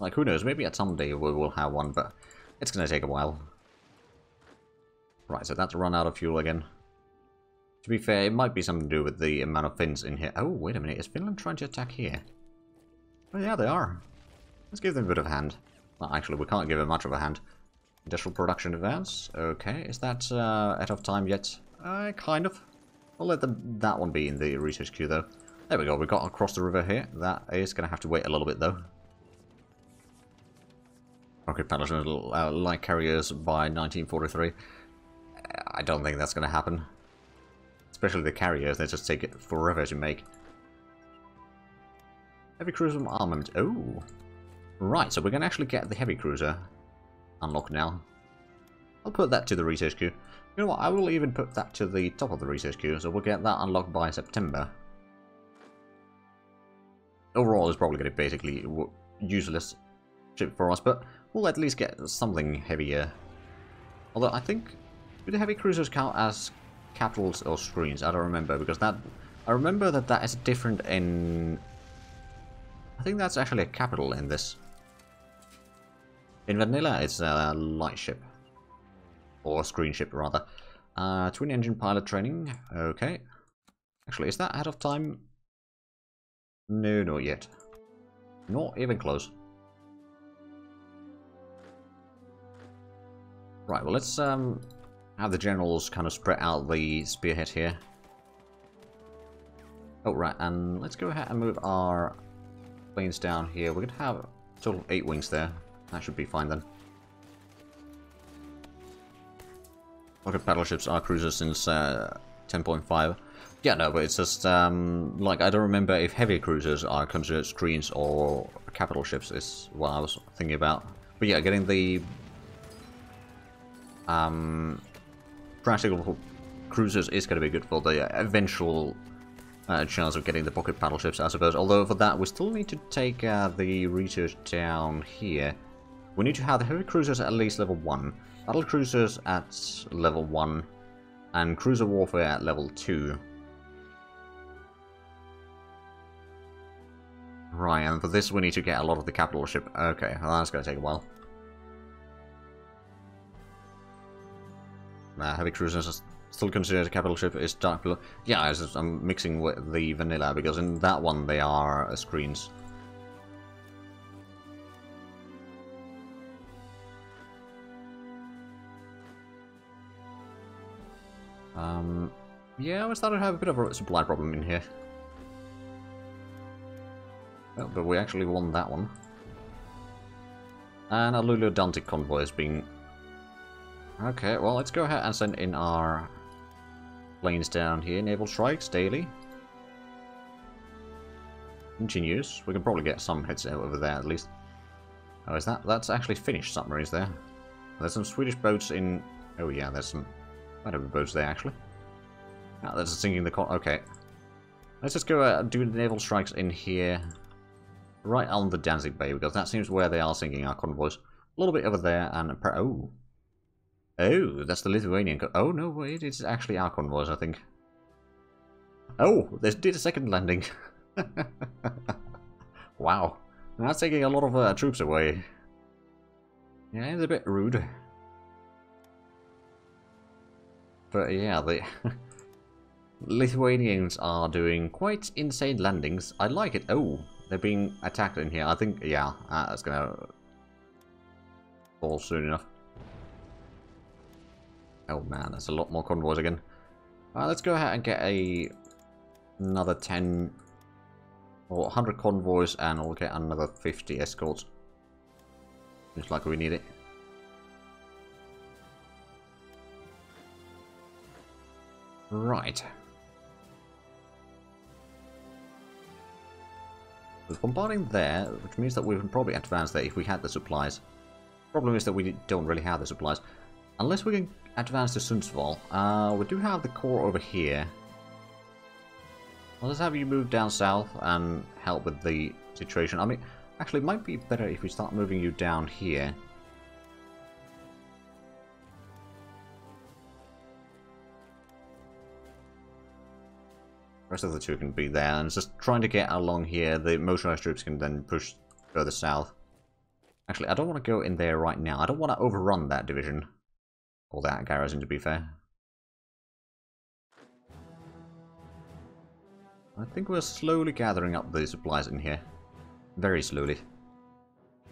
Like, who knows, maybe at some day we will have one, but it's gonna take a while. Right, so that's run out of fuel again. To be fair, it might be something to do with the amount of Finns in here. Oh, wait a minute, is Finland trying to attack here? Oh yeah, they are. Let's give them a bit of a hand. Well, actually, we can't give them much of a hand. Industrial production advance. Okay, is that out of time yet? Kind of. I'll let that one be in the research queue, though. There we go, we got across the river here. That is going to have to wait a little bit, though. Rocket paddles and light carriers by 1943. I don't think that's going to happen. Especially the carriers, they just take it forever to make. Heavy cruiser armament. Oh! Right, so we're going to actually get the heavy cruiser unlocked now. I'll put that to the research queue. You know what, I will even put that to the top of the research queue, so we'll get that unlocked by September. Overall, it's probably going to be basically useless ship for us, but we'll at least get something heavier. Although, I think, do the heavy cruisers count as capitals or screens? I don't remember, because that... I remember that is different in... I think that's actually a capital in this. In vanilla, it's a light ship. Or a screen ship, rather. Twin engine pilot training. Okay. Actually, is that out of time? No, not yet. Not even close. Right, well, let's have the generals kind of spread out the spearhead here. Oh, right, and let's go ahead and move our planes down here. We're going to have a total of 8 wings there. That should be fine then. Rocket battleships are cruisers since 10.5. Yeah, no, but it's just, like, I don't remember if heavy cruisers are considered screens or capital ships is what I was thinking about. But yeah, getting the practical cruisers is going to be good for the eventual chance of getting the pocket battleships, I suppose. Although for that, we still need to take the research down here. We need to have the heavy cruisers at least level 1, battle cruisers at level 1, and cruiser warfare at level 2. Right, and for this we need to get a lot of the capital ship. Okay, well, that's going to take a while. Heavy cruisers are still considered a capital ship. Is dark blue. Yeah, I'm mixing with the vanilla, because in that one they are screens. Yeah, we started to have a bit of a supply problem in here. Oh, but we actually won that one. And our Lulu Dantic convoy is being... Okay, well, let's go ahead and send in our planes down here. Naval strikes daily. Continues. We can probably get some hits over there at least. Oh, is that? That's actually Finnish submarines there. There's some Swedish boats in... Oh yeah, there's some... Quite a few boats there actually. Ah, that's sinking the... Okay. Let's just go do the naval strikes in here. Right on the Danzig Bay, because that seems where they are sinking our convoys. A little bit over there, and... Oh! Oh, that's the Lithuanian... Oh, no, wait, it's actually our convoys, I think. Oh, they did a second landing. Wow. That's taking a lot of troops away. Yeah, it's a bit rude. But yeah, the Lithuanians are doing quite insane landings. I like it. Oh, they're being attacked in here. I think, yeah, that's gonna fall soon enough. Oh man, that's a lot more convoys again. Let's go ahead and get another 10 or 100 convoys, and we'll get another 50 escorts. Looks like we need it. Right. We're bombarding there, which means that we can probably advance there if we had the supplies. Problem is that we don't really have the supplies. Unless we can advance to Sundsvall. We do have the core over here. Well, let's have you move down south and help with the situation. I mean, actually, it might be better if we start moving you down here. The rest of the two can be there, and it's just trying to get along here. The motorized troops can then push further south. Actually, I don't want to go in there right now. I don't want to overrun that division. Or that garrison, to be fair. I think we're slowly gathering up the supplies in here. Very slowly.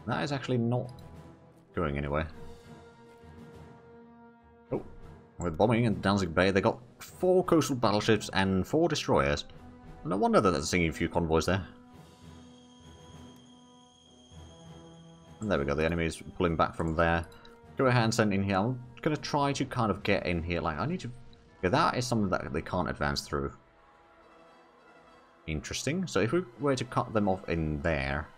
That is actually not going anywhere. Oh, we're bombing in Danzig Bay. They got 4 coastal battleships and 4 destroyers. No wonder that they're singing a few convoys there. And there we go, the enemy's pulling back from there. Go ahead and send in here. I'm going to try to kind of get in here. Like, I need to... Yeah, that is something that they can't advance through. Interesting. So if we were to cut them off in there...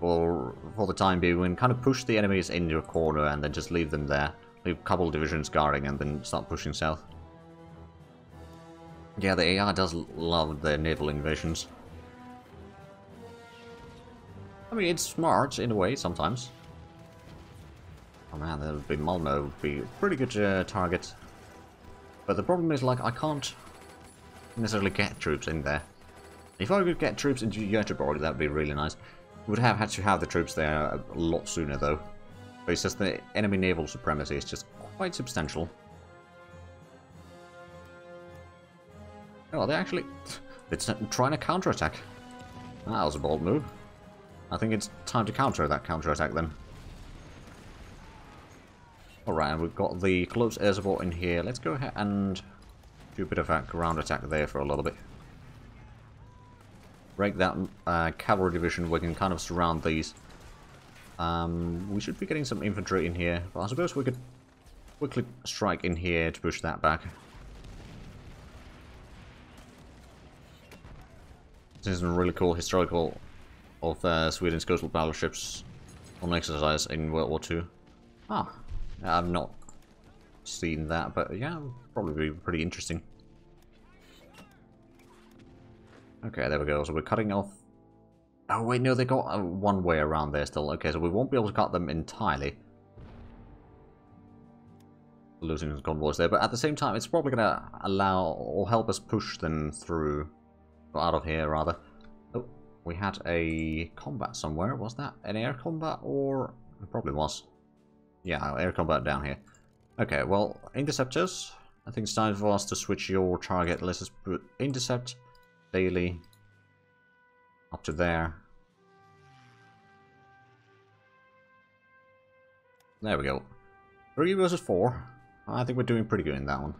For the time being, we can kind of push the enemies into a corner and then just leave them there. Leave a couple of divisions guarding and then start pushing south. Yeah, the AI does love their naval invasions. I mean, it's smart in a way sometimes. Oh man, that would be Malmo would be a pretty good target. But the problem is, like, I can't necessarily get troops in there. If I could get troops into Göteborg, that would be really nice. We would have had to have the troops there a lot sooner, though. But it's just the enemy naval supremacy is just quite substantial. Oh, they're actually... It's trying to counterattack. That was a bold move. I think it's time to counter that counterattack then. Alright, and we've got the close air support in here. Let's go ahead and do a bit of a ground attack there for a little bit. Break that cavalry division. We can kind of surround these. We should be getting some infantry in here, but I suppose we could quickly strike in here to push that back. This is a really cool historical of Sweden's coastal battleships on exercise in World War II. Ah, I've not seen that, but yeah, probably be pretty interesting. Okay, there we go. So we're cutting off... Oh wait, no, they got one way around there still. Okay, so we won't be able to cut them entirely. Losing some convoys there, but at the same time, it's probably going to allow or help us push them through, or out of here rather. Oh, we had a combat somewhere. Was that an air combat or... It probably was. Yeah, air combat down here. Okay, well, interceptors. I think it's time for us to switch your target. Let's just put intercept daily up to there. There we go. 3 versus 4. I think we're doing pretty good in that one.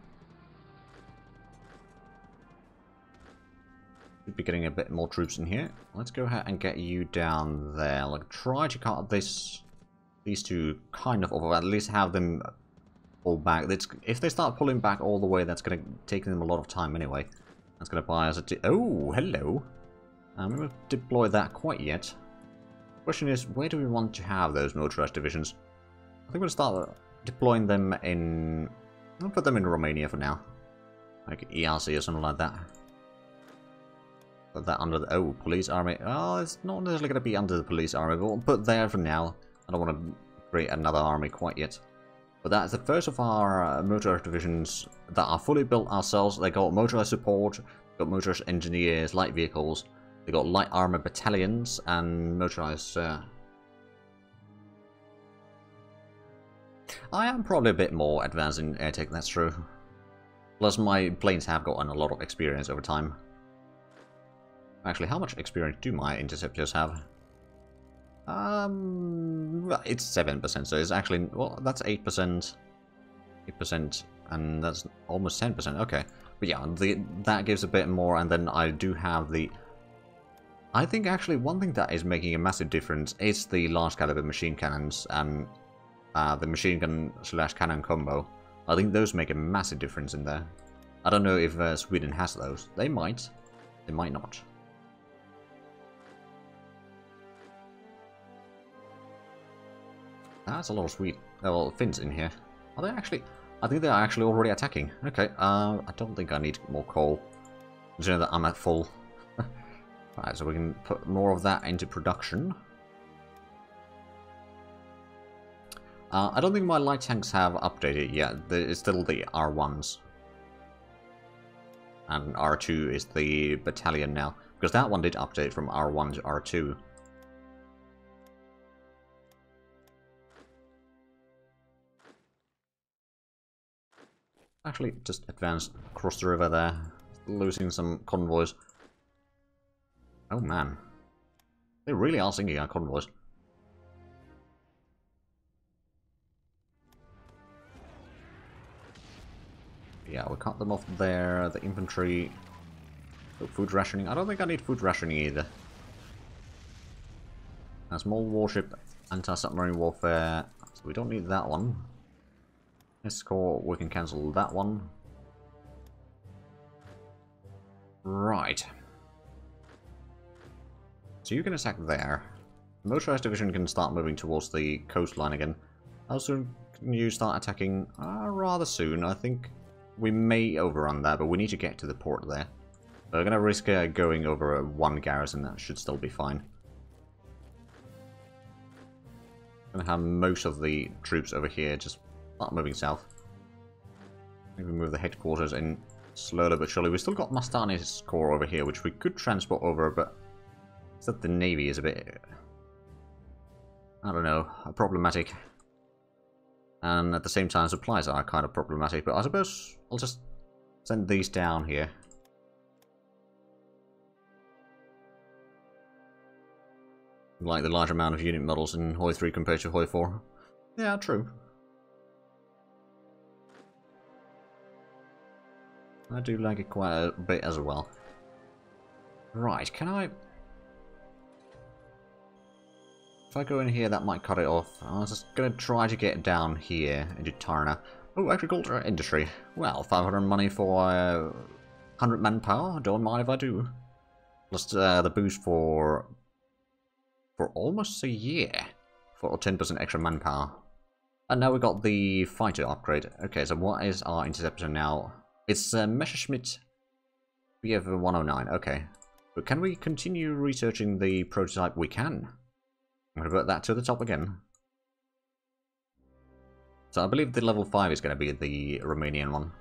Should be getting a bit more troops in here. Let's go ahead and get you down there. Like, try to cut these two kind of off, or at least have them pull back. If they start pulling back all the way, that's going to take them a lot of time anyway. That's going to buy us a... Oh, hello. We won't deploy that quite yet. Question is, where do we want to have those motorized divisions? I think we'll start deploying them in... I'll put them in Romania for now. Like ERC or something like that. Put that under the... Oh, police army. Oh, it's not necessarily going to be under the police army, but we'll put there for now. I don't want to create another army quite yet. But that's the first of our motorized divisions that are fully built ourselves. They got motorized support, got motorized engineers, light vehicles. They got light armor battalions and motorized... I am probably a bit more advanced in air tech, that's true. Plus my planes have gotten a lot of experience over time. Actually, how much experience do my interceptors have? It's 7%, so it's actually... Well, that's 8%. 8%, and that's almost 10%, okay. But yeah, that gives a bit more, and then I do have the... I think actually one thing that is making a massive difference is the large caliber machine cannons and the machine gun / cannon combo. I think those make a massive difference in there. I don't know if Sweden has those. They might. They might not. That's a lot of Finns in here. Are they actually... I think they are actually already attacking. Okay, I don't think I need more coal. Considering that I'm at full. Right, so we can put more of that into production. I don't think my light tanks have updated yet. It's still the R1s. And R2 is the battalion now. Because that one did update from R1 to R2. Actually, just advance across the river there. Losing some convoys. Oh man. They really are sinking our convoys. Yeah, we'll cut them off there. The infantry. Oh, food rationing. I don't think I need food rationing either. A small warship, anti-submarine warfare. So we don't need that one. Escort, we can cancel that one. Right. So you can attack there. The motorized division can start moving towards the coastline again. How soon can you start attacking? Rather soon. I think we may overrun that, but we need to get to the port there. We're going to risk going over one garrison. That should still be fine. Going to have most of the troops over here just start moving south. Maybe move the headquarters in slowly but surely. We've still got Mastani's corps over here, which we could transport over, but it's that the navy is a bit, I don't know, problematic. And at the same time, supplies are kind of problematic, but I suppose I'll just send these down here. Like the large amount of unit models in HoI3 compared to HoI4. Yeah, true. I do like it quite a bit as well. Right, can I... If I go in here, that might cut it off. I was just going to try to get down here into Tarna. Oh, agriculture industry. Well, 500 money for 100 manpower. Don't mind if I do. Plus the boost for almost a year. For 10% extra manpower. And now we got the fighter upgrade. Okay, so what is our interceptor now? It's Messerschmitt BF109. Okay. But can we continue researching the prototype? We can. I'm going to put that to the top again. So I believe the level 5 is going to be the Romanian one.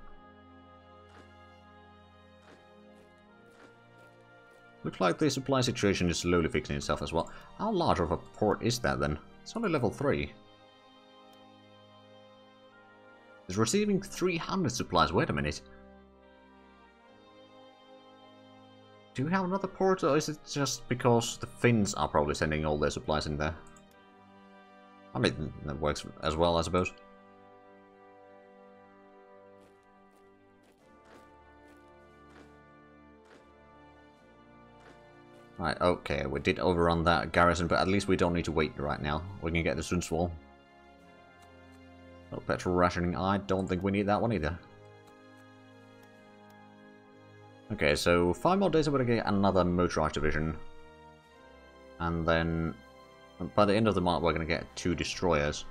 Looks like the supply situation is slowly fixing itself as well. How large of a port is that then? It's only level 3. It's receiving 300 supplies. Wait a minute. Do you have another port, or is it just because the Finns are probably sending all their supplies in there? I mean, that works as well, I suppose. Right, okay, we did overrun that garrison, but at least we don't need to wait right now. We can get the Sundsvall. Oh, petrol rationing, I don't think we need that one either. Okay, so 5 more days we're going to get another motorized division. And then by the end of the month we're going to get 2 destroyers.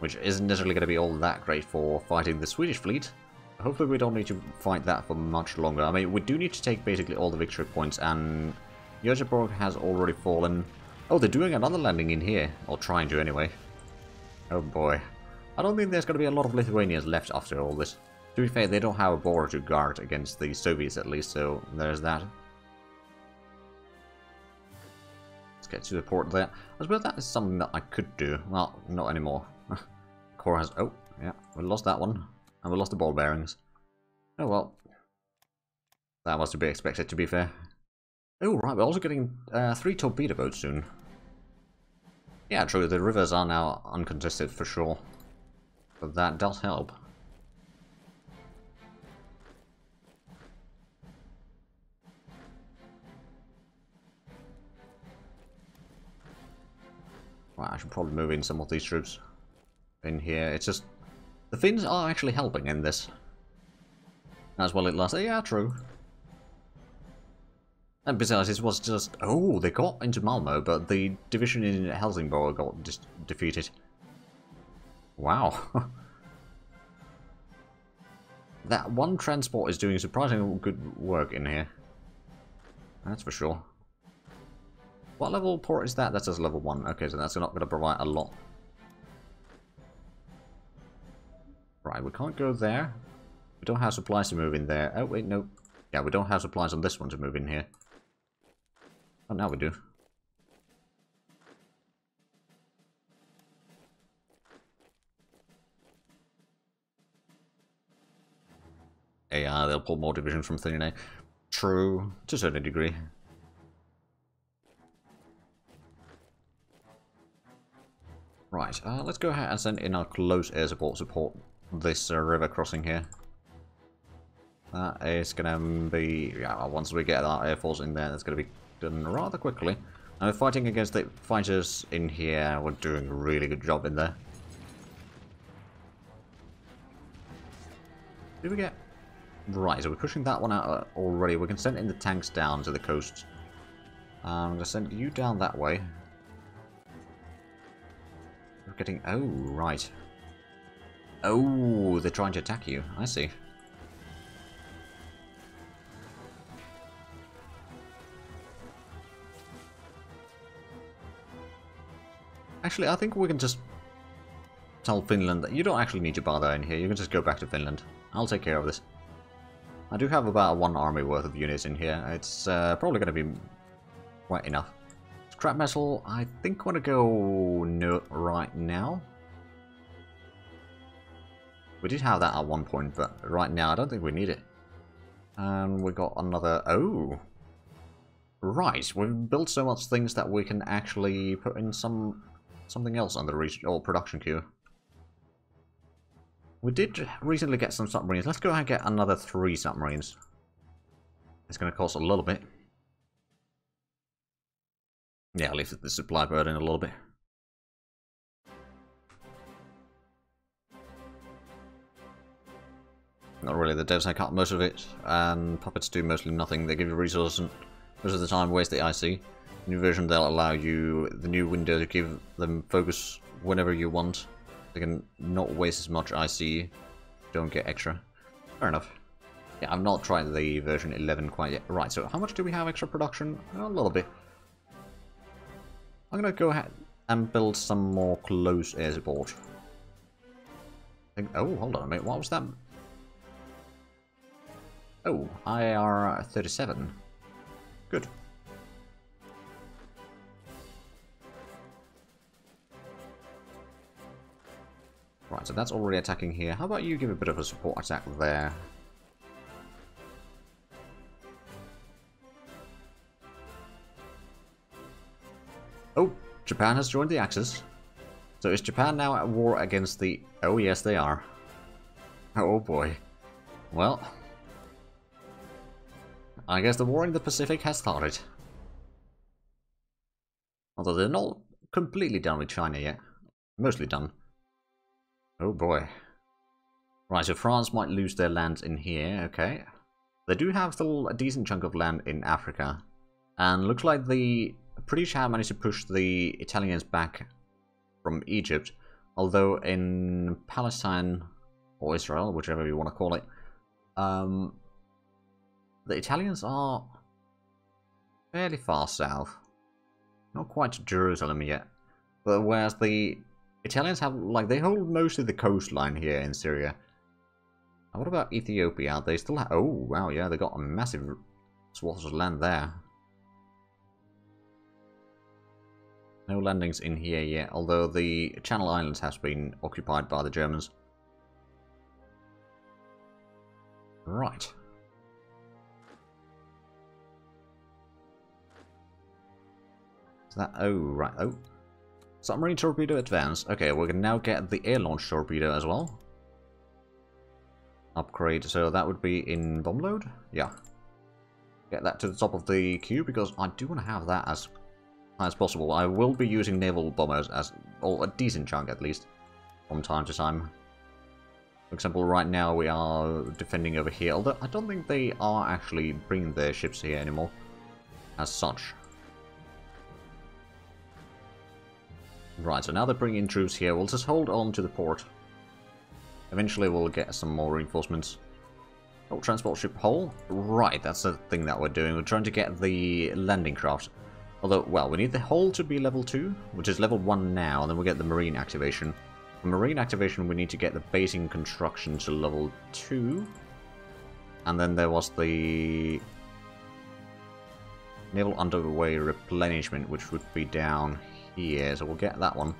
Which isn't necessarily going to be all that great for fighting the Swedish fleet. Hopefully we don't need to fight that for much longer. I mean, we do need to take basically all the victory points, and Göteborg has already fallen. Oh, they're doing another landing in here. Or trying to anyway. Oh boy. I don't think there's going to be a lot of Lithuanians left after all this. To be fair, they don't have a border to guard against the Soviets at least, so there's that. Let's get to the port there. I suppose that is something that I could do. Well, not anymore. Core has... Oh, yeah, we lost that one. And we lost the ball bearings. Oh well. That was to be expected, to be fair. Oh, right, we're also getting 3 torpedo boats soon. Yeah, true, the rivers are now uncontested for sure. But that does help. Well, I should probably move in some of these troops in here. It's just... The Finns are actually helping in this. As well it lasts. Yeah, true. And besides, it was just... Oh, they got into Malmo, but the division in Helsingborg got defeated. Wow. That one transport is doing surprisingly good work in here. That's for sure. What level port is that? That says level 1. Okay, so that's not going to provide a lot. Right, we can't go there. We don't have supplies to move in there. Oh, wait, no. Yeah, we don't have supplies on this one to move in here. Oh, now we do. Yeah, they'll pull more divisions from thin air. True, to a certain degree. Right, let's go ahead and send in our close air support this river crossing here. That is gonna be, yeah, once we get our air force in there, that's gonna be done rather quickly. And we're fighting against the fighters in here. We're doing a really good job in there. Did we get... Right, so we're pushing that one out already. We can send in the tanks down to the coast. I'm going to send you down that way. We're getting... Oh, right. Oh, they're trying to attack you. I see. Actually, I think we can just tell Finland that you don't actually need to bother in here. You can just go back to Finland. I'll take care of this. I do have about 1 army worth of units in here. It's probably going to be quite enough. Scrap metal, I think I'm going to go no right now. We did have that at one point, but right now I don't think we need it. And we got another... Oh! Right, we've built so much things that we can actually put in something else on the production queue. We did recently get some submarines. Let's go ahead and get another 3 submarines. It's going to cost a little bit. Yeah, I'll leave the supply burden a little bit. Not really, the devs take up most of it, and puppets do mostly nothing. They give you resources, and most of the time waste the IC. New version, they'll allow you the new window to give them focus whenever you want. They can not waste as much IC, don't get extra. Fair enough. Yeah, I've not tried the version 11 quite yet. Right, so how much do we have extra production? A little bit. I'm gonna go ahead and build some more close air support. Oh, hold on a minute, what was that? Oh, IR-37. Good. Right, so that's already attacking here. How about you give a bit of a support attack there? Oh, Japan has joined the Axis. So is Japan now at war against the... Oh yes, they are. Oh boy. Well... I guess the war in the Pacific has started. Although they're not completely done with China yet. Mostly done. Oh boy. Right, so France might lose their lands in here, okay. They do have still a decent chunk of land in Africa. And looks like the British have managed to push the Italians back from Egypt. Although in Palestine, or Israel, whichever you want to call it, the Italians are fairly far south. Not quite to Jerusalem yet. But whereas the Italians have, like, they hold most of the coastline here in Syria. And what about Ethiopia? They still have... Oh, wow, yeah, they got a massive swath of land there. No landings in here yet, although the Channel Islands has been occupied by the Germans. Right. Is that... Oh, right, oh. Submarine torpedo advanced. Okay, we can now get the air launch torpedo as well. Upgrade, so that would be in bomb load? Yeah. Get that to the top of the queue because I do want to have that as high as possible. I will be using naval bombers as, or a decent chunk at least, from time to time. For example, right now we are defending over here, although I don't think they are actually bringing their ships here anymore, as such. Right, so now they're bringing in troops here. We'll just hold on to the port. Eventually we'll get some more reinforcements. Oh, transport ship hull. Right, that's the thing that we're doing. We're trying to get the landing craft. Although, well, we need the hull to be level 2, which is level 1 now, and then we'll get the marine activation. For marine activation, we need to get the basing construction to level 2. And then there was the naval underway replenishment, which would be down here. So we'll get that one.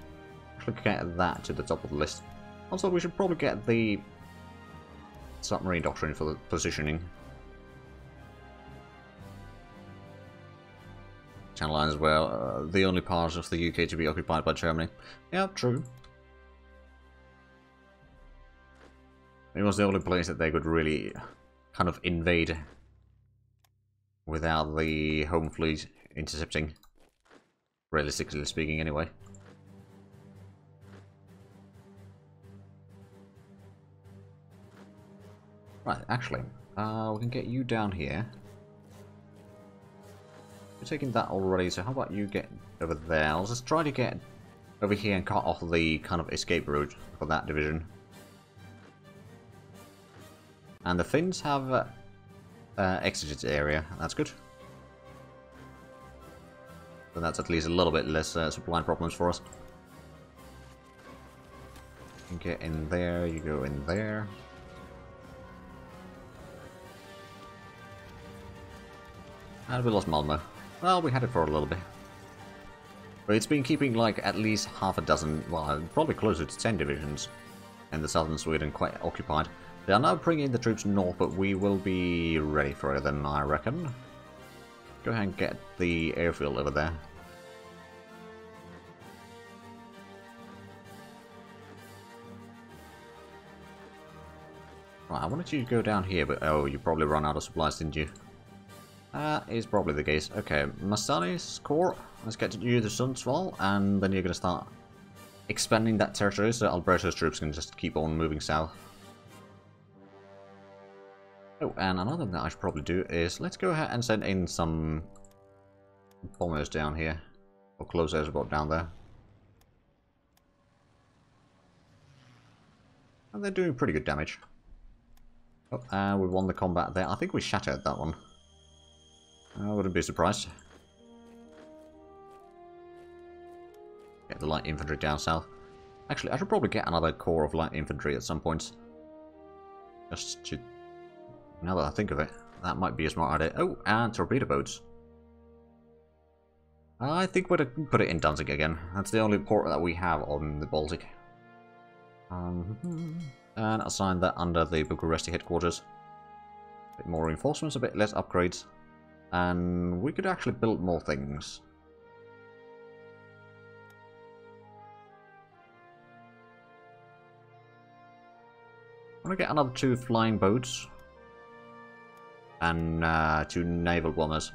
Actually, get that to the top of the list. Also, we should probably get the submarine doctrine for the positioning. Channel Line as well. The only part of the UK to be occupied by Germany. Yeah, true. It was the only place that they could really kind of invade without the home fleet intercepting. Realistically speaking, anyway. Right, actually, we can get you down here. You're taking that already, so how about you get over there? I'll just try to get over here and cut off the kind of escape route for that division. And the Finns have exited the area, that's good. So that's at least a little bit less supply problems for us. You get in there, you go in there. And we lost Malmö. Well, we had it for a little bit. But it's been keeping like at least half a dozen, well, probably closer to 10 divisions in the southern Sweden quite occupied. They are now bringing the troops north, but we will be ready for it then, I reckon. Go ahead and get the airfield over there. Right, I wanted you to go down here, but oh, you probably run out of supplies, didn't you? That is probably the case. Okay, Masani's Corps, let's get you to Sundsvall, and then you're going to start expanding that territory so Alberto's troops can just keep on moving south. Oh, and another thing that I should probably do is let's go ahead and send in some bombers down here, or close airs about down there. And they're doing pretty good damage. Oh, we won the combat there. I think we shattered that one. I wouldn't be surprised. Get the light infantry down south. Actually, I should probably get another corps of light infantry at some point. Just to... Now that I think of it, that might be a smart idea. Oh, and torpedo boats. I think we'll put it in Danzig again. That's the only port that we have on the Baltic. And assign that under the Bucharest headquarters. A bit more reinforcements, a bit less upgrades. And we could actually build more things. I want to get another 2 flying boats. And 2 naval bombers.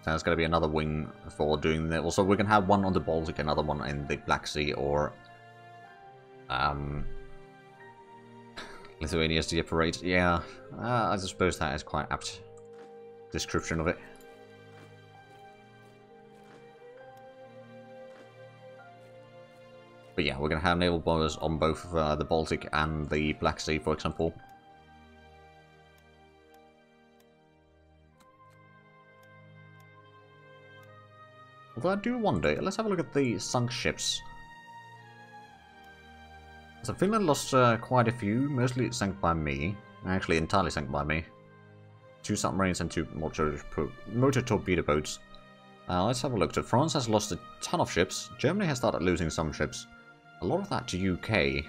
So there's going to be another wing for doing that. Also, we can have one on the Baltic, another one in the Black Sea, or Lithuania's the Ep40. Yeah, I suppose that is quite apt description of it. But yeah, we're going to have naval bombers on both the Baltic and the Black Sea, for example. Although I do wonder, let's have a look at the sunk ships. So Finland lost quite a few, mostly sunk by me. Actually, entirely sunk by me. 2 submarines and 2 motor torpedo boats. Let's have a look. So France has lost a ton of ships. Germany has started losing some ships. A lot of that to UK.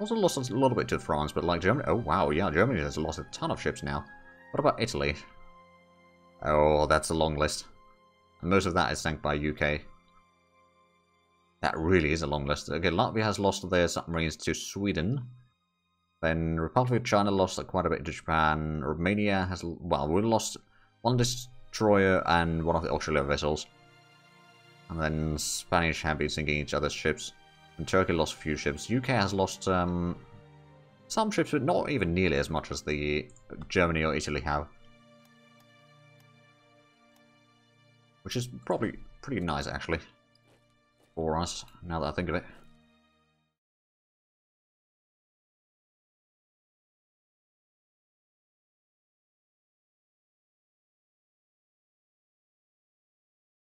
Also lost a little bit to France, but like Germany... Oh wow, yeah, Germany has lost a ton of ships now. What about Italy? Oh, that's a long list. And most of that is sunk by UK. That really is a long list. Okay, Latvia has lost their submarines to Sweden. Then Republic of China lost quite a bit to Japan. Romania has... Well, we lost 1 destroyer and 1 of the auxiliary vessels. And then Spanish have been sinking each other's ships. And Turkey lost a few ships. UK has lost some ships, but not even nearly as much as the Germany or Italy have. Which is probably pretty nice, actually. For us, now that I think of it.